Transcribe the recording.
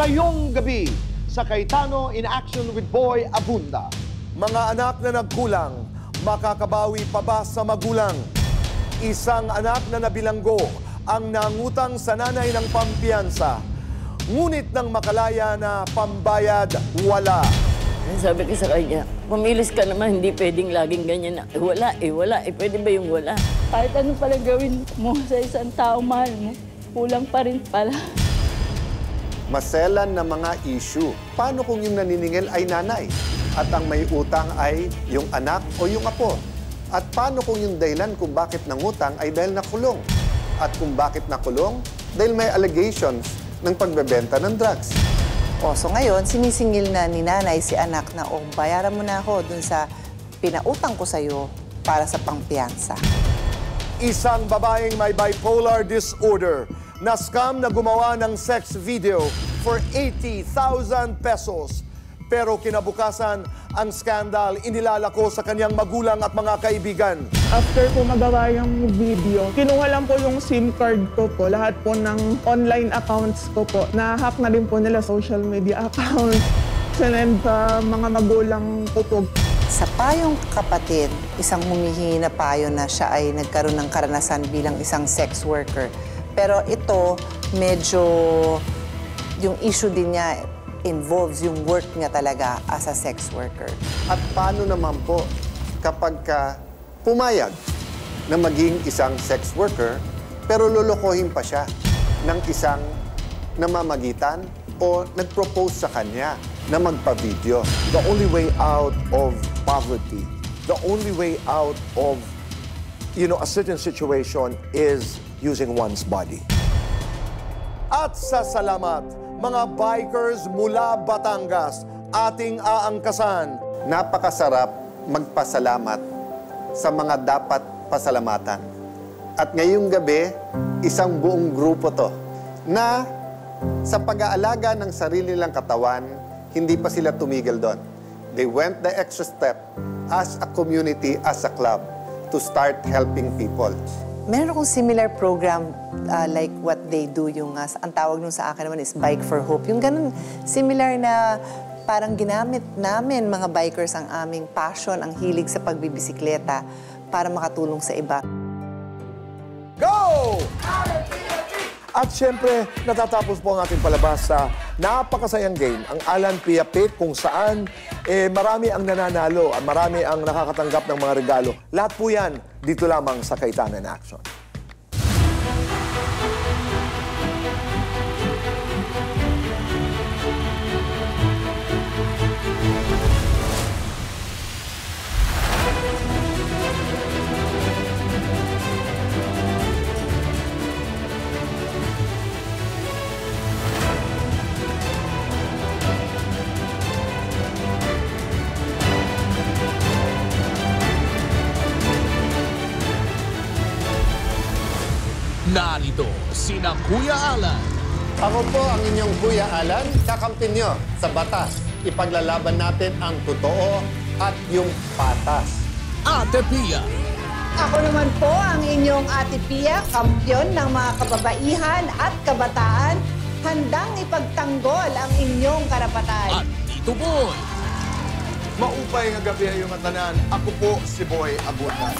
Ngayong gabi, sa Cayetano in Action with Boy Abunda. Mga anak na nagkulang, makakabawi pa ba sa magulang? Isang anak na nabilanggo ang nangutang sa nanay ng pampiyansa. Ngunit nang makalaya na pambayad, wala. Sabi ko sa kanya, pumilis ka naman, hindi pwedeng laging ganyan na, wala, pwede ba yung wala? Kahit ano pala gawin mo sa isang tao mahal mo, kulang pa rin pala. Maselan na mga issue. Paano kung yung naniningil ay nanay? At ang may utang ay yung anak o yung apo? At paano kung yung dahilan kung bakit nangutang ay dahil nakulong? At kung bakit nakulong? Dahil may allegations ng pagbebenta ng drugs. So ngayon, sinisingil na ni nanay si anak na, bayaran mo na ako dun sa pinautang ko sa'yo para sa pangpiyansa. Isang babaeng may bipolar disorder na scam na gumawa ng sex video for 80,000 pesos. Pero kinabukasan, ang skandal inilalako sa kanyang magulang at mga kaibigan. After ko magawa yung video, kinuha lang po yung SIM card ko po, lahat po ng online accounts ko po. Na-hack na rin po nila social media accounts. Sinend sa mga magulang ko po. Sa payong kapatid, isang humihingi na payo na siya ay nagkaroon ng karanasan bilang isang sex worker. Pero ito, medyo yung issue din niya involves yung work niya talaga as a sex worker. At paano naman po kapag pumayag na maging isang sex worker pero lolokohin pa siya ng isang namamagitan o nag-propose sa kanya na magpa-video? The only way out of poverty, the only way out of, a certain situation is using one's body. At sa salamat, mga bikers mula Batangas, ating aangkasan. Napakasarap magpasalamat sa mga dapat pasalamatan. At ngayong gabi, isang buong grupo to na sa pag-aalaga ng sarili nilang katawan, hindi pa sila tumigil doon. They went the extra step as a community, as a club, to start helping people. Meron akong similar program like what they do, yung ang tawag nung sa akin naman is Bike for Hope. Yung ganun, similar na parang ginamit namin mga bikers ang aming passion, ang hilig sa pagbibisikleta para makatulong sa iba. Go! At syempre, natatapos po ang ating palabas sa napakasayang game, ang Alan Pia Pick, kung saan marami ang nananalo at marami ang nakakatanggap ng mga regalo. Lahat po yan dito lamang sa Cayetano in Action. Narito sina Kuya Alan. Ako po ang inyong Kuya Alan, kakampi nyo sa batas. Ipaglalaban natin ang totoo at yung patas. Ate Pia. Ako naman po ang inyong Ate Pia, kampyon ng mga kababaihan at kabataan, handang ipagtanggol ang inyong karapatan. At Tito Boy. Maupay nga gabi ay yung tanan. Ako po si Boy Abunda.